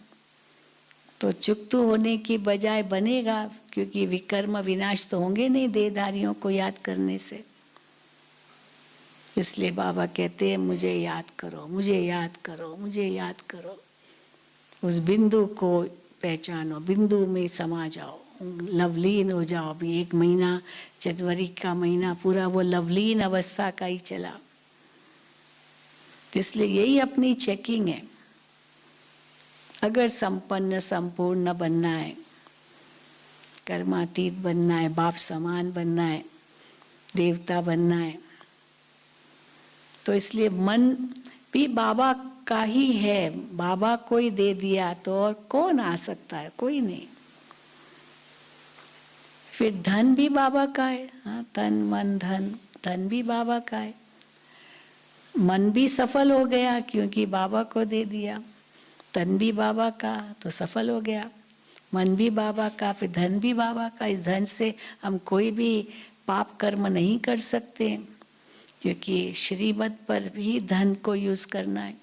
तो चुकतू होने की बजाय बनेगा, क्योंकि विकर्म विनाश तो होंगे नहीं देहधारियों को याद करने से। इसलिए बाबा कहते हैं मुझे याद करो, मुझे याद करो, मुझे याद करो। उस बिंदु को पहचानो, बिंदु में समा जाओ, लवलीन हो जाओ। अभी 1 महीना, जनवरी का महीना पूरा वो लवलीन अवस्था का ही चला। इसलिए यही अपनी चेकिंग है। अगर संपन्न संपूर्ण बनना है, कर्मातीत बनना है, बाप समान बनना है, देवता बनना है, तो इसलिए मन भी बाबा का ही है। बाबा को ही दे दिया तो और कौन आ सकता है? कोई नहीं। फिर धन भी बाबा का है, हाँ, तन मन धन, धन भी बाबा का है। मन भी सफल हो गया क्योंकि बाबा को दे दिया। तन भी बाबा का तो सफल हो गया, मन भी बाबा का, फिर धन भी बाबा का। इस धन से हम कोई भी पाप कर्म नहीं कर सकते क्योंकि श्रीमत पर भी धन को यूज करना है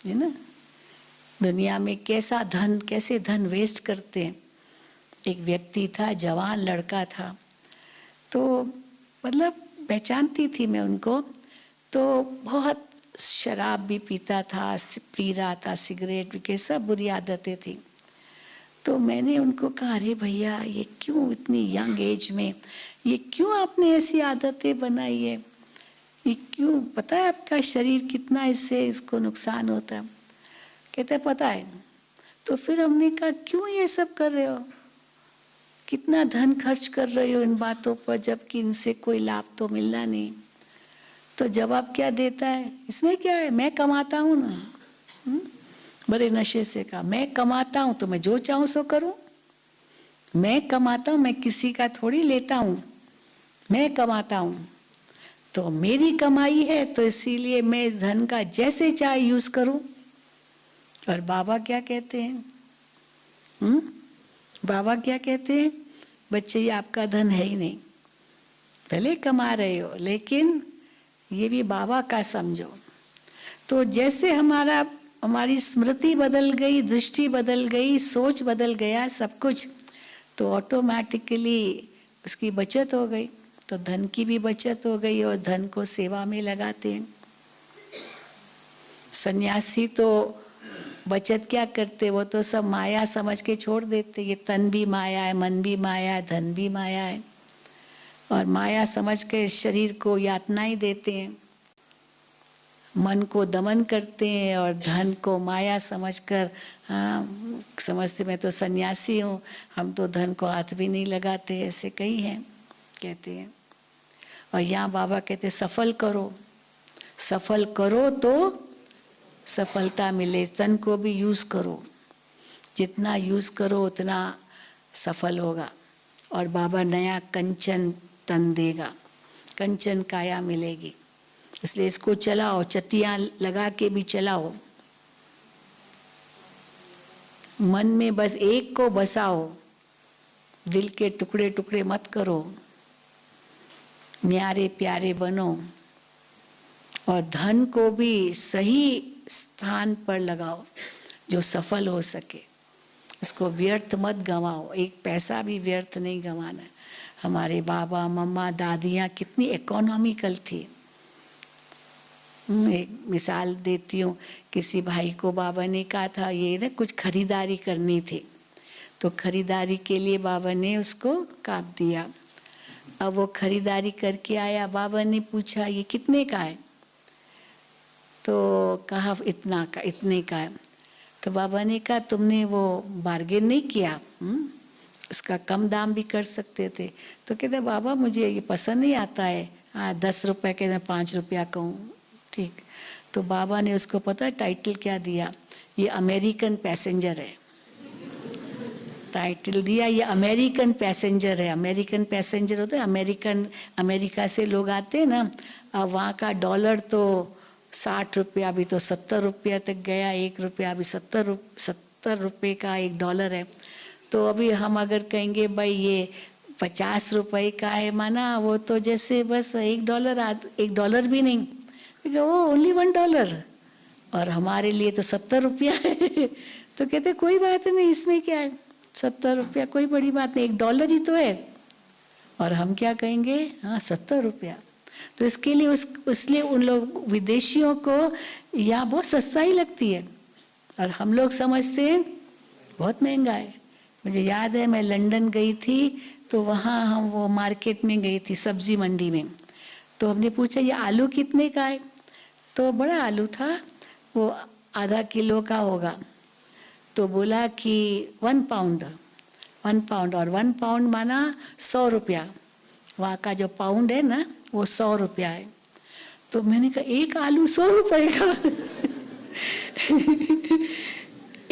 ना। दुनिया में कैसे धन वेस्ट करते हैं। एक व्यक्ति था, जवान लड़का था, तो मतलब पहचानती थी मैं उनको, तो बहुत शराब भी पीता था, पी रहा था, सिगरेट भी, सब बुरी आदतें थी। तो मैंने उनको कहा, अरे भैया ये क्यों इतनी यंग एज में ये क्यों आपने ऐसी आदतें बनाई है? ये क्यों? पता है आपका शरीर कितना इससे इसको नुकसान होता है? कहते पता है। तो फिर हमने कहा क्यों ये सब कर रहे हो? कितना धन खर्च कर रहे हो इन बातों पर, जबकि इनसे कोई लाभ तो मिलना नहीं। तो जवाब क्या देता है, इसमें क्या है, मैं कमाता हूँ ना। बड़े नशे से कहा, मैं कमाता हूँ तो मैं जो चाहूँ सो करूँ। मैं कमाता हूँ, मैं किसी का थोड़ी लेता हूँ, मैं कमाता हूँ तो मेरी कमाई है, तो इसीलिए मैं इस धन का जैसे चाहे यूज करूँ। और बाबा क्या कहते हैं? बाबा क्या कहते हैं? बच्चे ये आपका धन है ही नहीं, भले कमा रहे हो लेकिन ये भी बाबा का समझो। तो जैसे हमारी स्मृति बदल गई, दृष्टि बदल गई, सोच बदल गया, सब कुछ, तो ऑटोमेटिकली उसकी बचत हो गई। तो धन की भी बचत हो गई और धन को सेवा में लगाते हैं। सन्यासी तो बचत क्या करते, वो तो सब माया समझ के छोड़ देते। ये तन भी माया है, मन भी माया है, धन भी माया है, और माया समझ के शरीर को यातनाएं देते हैं, मन को दमन करते हैं और धन को माया समझकर हाँ समझते मैं तो सन्यासी हूँ, हम तो धन को हाथ भी नहीं लगाते। ऐसे कई हैं कहते हैं। और यहाँ बाबा कहते सफल करो तो सफलता मिले। तन को भी यूज करो, जितना यूज करो उतना सफल होगा। और बाबा नया कंचन तन देगा, कंचन काया मिलेगी। इसलिए इसको चलाओ, चतियां लगा के भी चलाओ। मन में बस एक को बसाओ, दिल के टुकड़े टुकड़े मत करो, न्यारे प्यारे बनो। और धन को भी सही स्थान पर लगाओ जो सफल हो सके। इसको व्यर्थ मत गंवाओ, एक पैसा भी व्यर्थ नहीं गंवाना। हमारे बाबा मम्मा दादियाँ कितनी इकोनॉमिकल थी। एक मिसाल देती हूँ, किसी भाई को बाबा ने कहा था ये ना कुछ खरीदारी करनी थी, तो खरीदारी के लिए बाबा ने उसको काट दिया। अब वो खरीदारी करके आया, बाबा ने पूछा ये कितने का है? तो कहा इतने का है। तो बाबा ने कहा तुमने वो बार्गेन नहीं किया, उसका कम दाम भी कर सकते थे। तो कहते बाबा मुझे ये पसंद नहीं आता है, हाँ 10 रुपये के मैं 5 रुपया कहूँ, ठीक। तो बाबा ने उसको पता है टाइटल क्या दिया, ये अमेरिकन पैसेंजर है। टाइटल दिया ये अमेरिकन पैसेंजर है। अमेरिकन पैसेंजर होता है अमेरिका से लोग आते हैं ना, अब वहाँ का डॉलर तो 60 रुपया, अभी तो 70 रुपया तक गया, 1 रुपया, अभी 70 रुपये का $1 है। तो अभी हम अगर कहेंगे भाई ये 50 रुपये का है, माना वो तो जैसे बस $1 भी नहीं, वो ओनली $1, और हमारे लिए तो 70 रुपया है। तो कहते कोई बात नहीं, इसमें क्या है, 70 रुपया कोई बड़ी बात नहीं, $1 ही तो है। और हम क्या कहेंगे, हाँ 70 रुपया। तो इसके लिए इसलिए उन लोग विदेशियों को यहाँ बहुत सस्ता ही लगती है, और हम लोग समझते हैं बहुत महंगा है। मुझे याद है मैं लंदन गई थी, तो वहाँ हम वो मार्केट में गई थी, सब्जी मंडी में। तो हमने पूछा ये आलू कितने का है? तो बड़ा आलू था, वो आधा किलो का होगा। तो बोला कि 1 पाउंड, 1 पाउंड, और 1 पाउंड माना 100 रुपया। वहाँ का जो पाउंड है ना वो 100 रुपया है। तो मैंने कहा एक आलू 100 रुपये का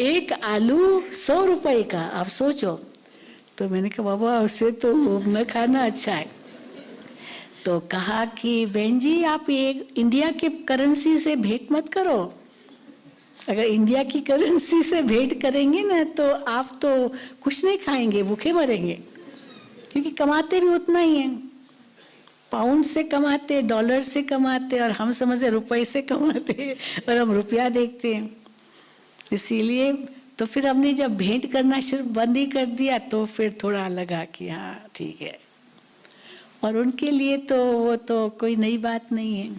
एक आलू 100 रुपये का, आप सोचो। तो मैंने कहा बाबा उससे तो न खाना अच्छा है। तो कहा कि बहन जी आप ये इंडिया के करेंसी से भेंट मत करो। अगर इंडिया की करेंसी से भेंट करेंगे ना तो आप तो कुछ नहीं खाएंगे, भूखे मरेंगे, क्योंकि कमाते भी उतना ही है। पाउंड से कमाते, डॉलर से कमाते, और हम समझे रुपए से कमाते और हम रुपया देखते हैं। इसीलिए तो फिर हमने जब भेंट करना शुरू बंद ही कर दिया तो फिर थोड़ा लगा कि हाँ ठीक है। और उनके लिए तो वो तो कोई नई बात नहीं है।